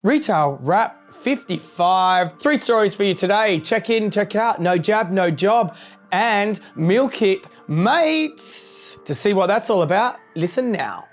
Retail Wrap 55. 3 stories for you today. Check in, check out, no jab, no job, and meal kit mates. To see what that's all about, listen now.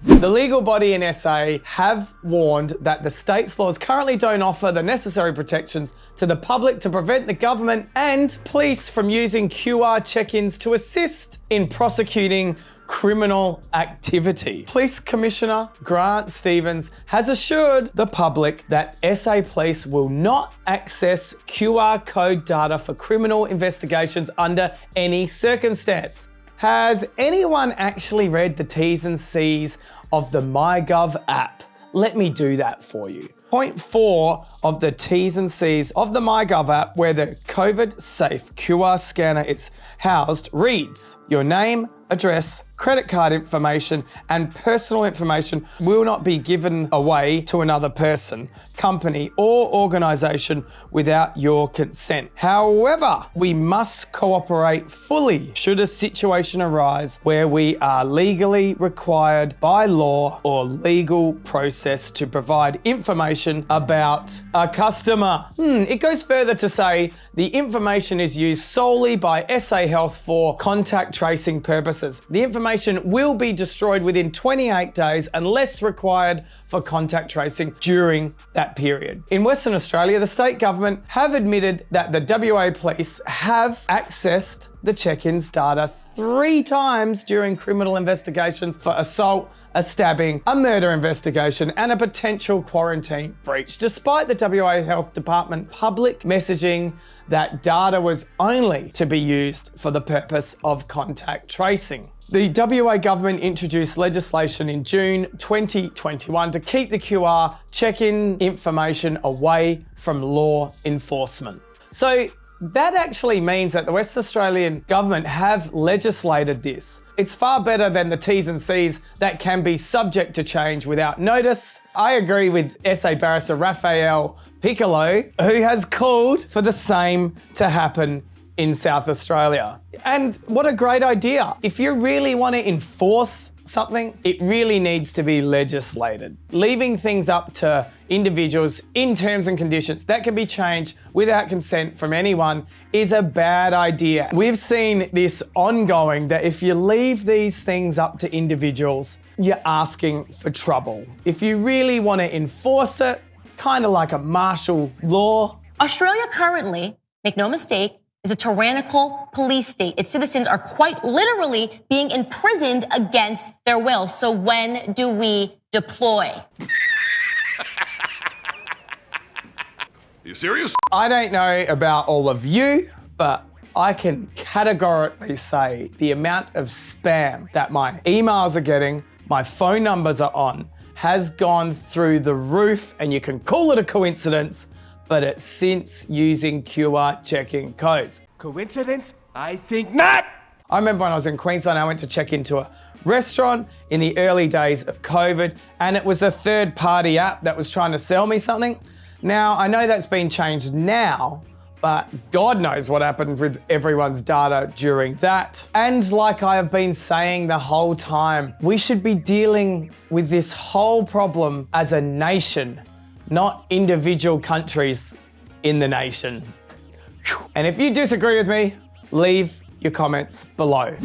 The legal body in SA have warned that the state's laws currently don't offer the necessary protections to the public to prevent the government and police from using QR check-ins to assist in prosecuting criminal activity. Police Commissioner Grant Stevens has assured the public that SA Police will not access QR code data for criminal investigations under any circumstance. Has anyone actually read the T's and C's of the MyGov app? Let me do that for you. Point 4 of the T's and C's of the MyGov app, where the COVID-safe QR scanner is housed, reads: your name, address, credit card information, and personal information will not be given away to another person, company, or organisation without your consent. However, we must cooperate fully should a situation arise where we are legally required by law or legal process to provide information about a customer. It goes further to say the information is used solely by SA Health for contact tracing purposes. The information will be destroyed within 28 days unless required for contact tracing during that period. In Western Australia, the state government have admitted that the WA police have accessed the check-ins data 3 times during criminal investigations for assault, a stabbing, a murder investigation, and a potential quarantine breach, despite the WA Health Department public messaging that data was only to be used for the purpose of contact tracing. The WA government introduced legislation in June 2021 to keep the QR check-in information away from law enforcement. So that actually means that the West Australian government have legislated this. It's far better than the T's and C's that can be subject to change without notice. I agree with SA barrister Raphael Piccolo, who has called for the same to happen in South Australia. And what a great idea. If you really want to enforce something, it really needs to be legislated. Leaving things up to individuals in terms and conditions that can be changed without consent from anyone is a bad idea. We've seen this ongoing, that if you leave these things up to individuals, you're asking for trouble. If you really want to enforce it, kind of like a martial law. Australia currently, make no mistake, is a tyrannical police state. Its citizens are quite literally being imprisoned against their will. So when do we deploy? Are you serious? I don't know about all of you, but I can categorically say the amount of spam that my emails are getting, my phone numbers are on, has gone through the roof, and you can call it a coincidence, but it's since using QR check-in codes. Coincidence? I think not! I remember when I was in Queensland, I went to check into a restaurant in the early days of COVID, and it was a third-party app that was trying to sell me something. Now, I know that's been changed now, but God knows what happened with everyone's data during that. And like I have been saying the whole time, we should be dealing with this whole problem as a nation, not individual countries in the nation. And if you disagree with me, leave your comments below.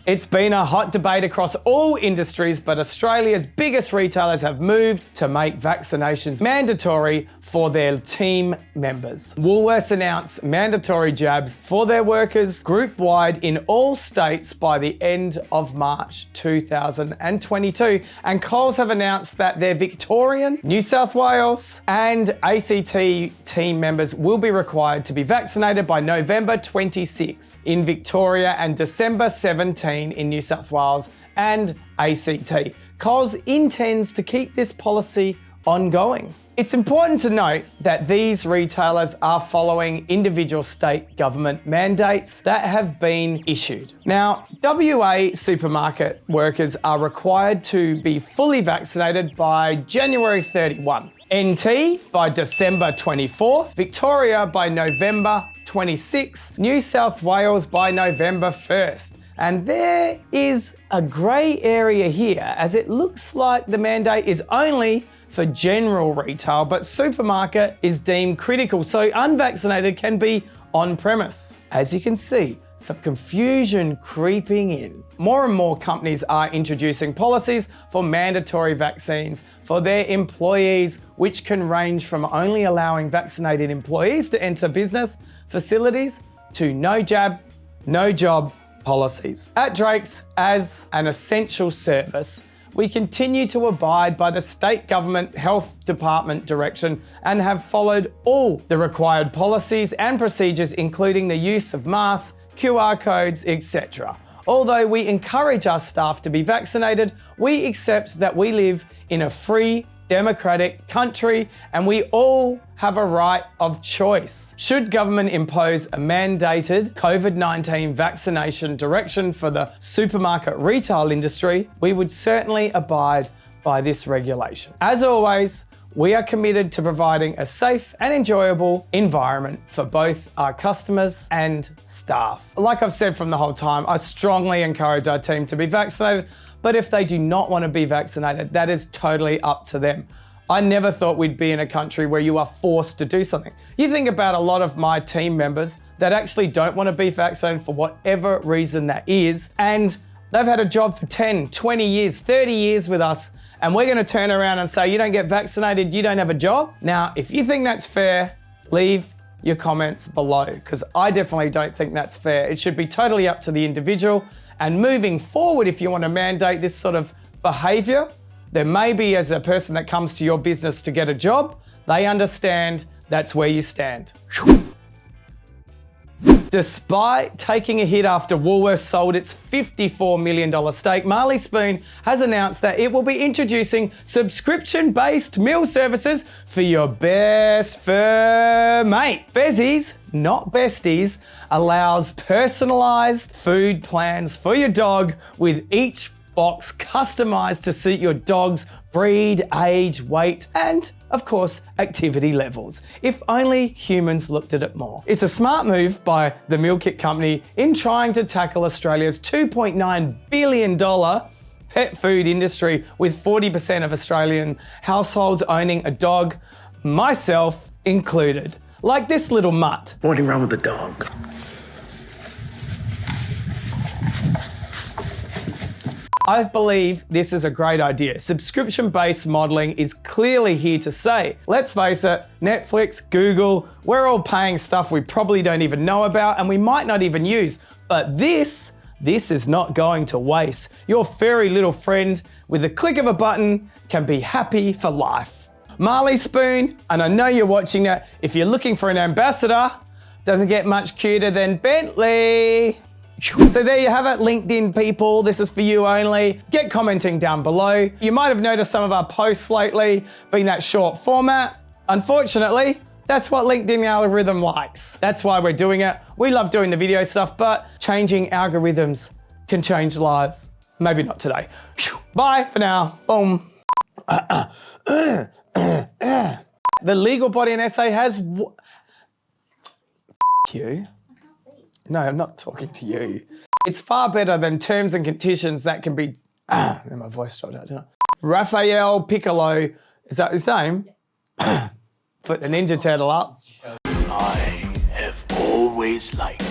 It's been a hot debate across all industries, but Australia's biggest retailers have moved to make vaccinations mandatory for their team members. Woolworths announced mandatory jabs for their workers group-wide in all states by the end of March 2022. And Coles have announced that their Victorian, New South Wales, and ACT team members will be required to be vaccinated by November 26 in Victoria and December 17 in New South Wales and ACT. Coles intends to keep this policy ongoing. It's important to note that these retailers are following individual state government mandates that have been issued. Now, WA supermarket workers are required to be fully vaccinated by January 31. NT by December 24th, Victoria by November 26th, New South Wales by November 1st. And there is a grey area here, as it looks like the mandate is only for general retail, but supermarket is deemed critical, so unvaccinated can be on premise. As you can see, some confusion creeping in. More and more companies are introducing policies for mandatory vaccines for their employees, which can range from only allowing vaccinated employees to enter business facilities to no jab, no job policies. At Drake's, as an essential service, we continue to abide by the state government health department direction and have followed all the required policies and procedures, including the use of masks, QR codes, etc. Although we encourage our staff to be vaccinated, we accept that we live in a free, democratic country and we all have a right of choice. Should government impose a mandated COVID-19 vaccination direction for the supermarket retail industry, we would certainly abide by this regulation. As always, we are committed to providing a safe and enjoyable environment for both our customers and staff. Like I've said from the whole time, I strongly encourage our team to be vaccinated, but if they do not want to be vaccinated, that is totally up to them. I never thought we'd be in a country where you are forced to do something. You think about a lot of my team members that actually don't want to be vaccinated for whatever reason that is, and they've had a job for 10, 20 years, 30 years with us, and we're gonna turn around and say, you don't get vaccinated, you don't have a job? Now, if you think that's fair, leave your comments below, because I definitely don't think that's fair. It should be totally up to the individual. And moving forward, if you want to mandate this sort of behavior, then maybe as a person that comes to your business to get a job, they understand that's where you stand. Despite taking a hit after Woolworths sold its $54 million stake, Marley Spoon has announced that it will be introducing subscription-based meal services for your best fur mate. Bezies, not besties, allows personalised food plans for your dog, with each box customized to suit your dog's breed, age, weight, and of course, activity levels. If only humans looked at it more. It's a smart move by the meal kit company in trying to tackle Australia's $2.9 billion pet food industry, with 40% of Australian households owning a dog, myself included. Like this little mutt. What's wrong with the dog? I believe this is a great idea. Subscription-based modeling is clearly here to stay. Let's face it, Netflix, Google, we're all paying stuff we probably don't even know about and we might not even use. But this is not going to waste. Your furry little friend, with the click of a button, can be happy for life. Marley Spoon, and I know you're watching it, if you're looking for an ambassador, doesn't get much cuter than Bentley. So there you have it, LinkedIn people, this is for you only. Get commenting down below. You might have noticed some of our posts lately being that short format. Unfortunately, that's what LinkedIn algorithm likes. That's why we're doing it. We love doing the video stuff, but changing algorithms can change lives. Maybe not today. Bye for now, boom. The legal body in SA has, you. No, I'm not talking to you. It's far better than terms and conditions that can be, my voice dropped out, didn't I? Raphael Piccolo, is that his name? Put the Ninja Turtle up. I have always liked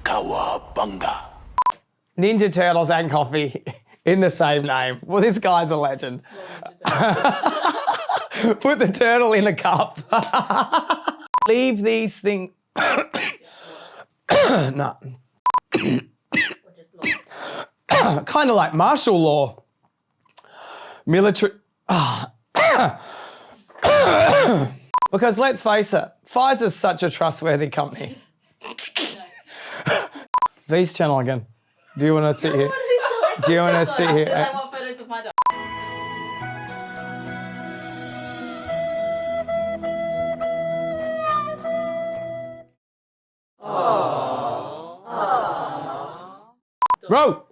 Kawabunga. Ninja Turtles and coffee in the same name. Well, this guy's a legend. Put the turtle in a cup. Leave these things. No. Kind of like martial law. Military. Because let's face it, Pfizer's such a trustworthy company. V's channel again. Do you want to sit here? Do you want to sit here? I want photos of my dog. Bro!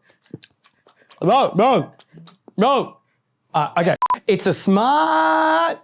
Okay. It's a smart...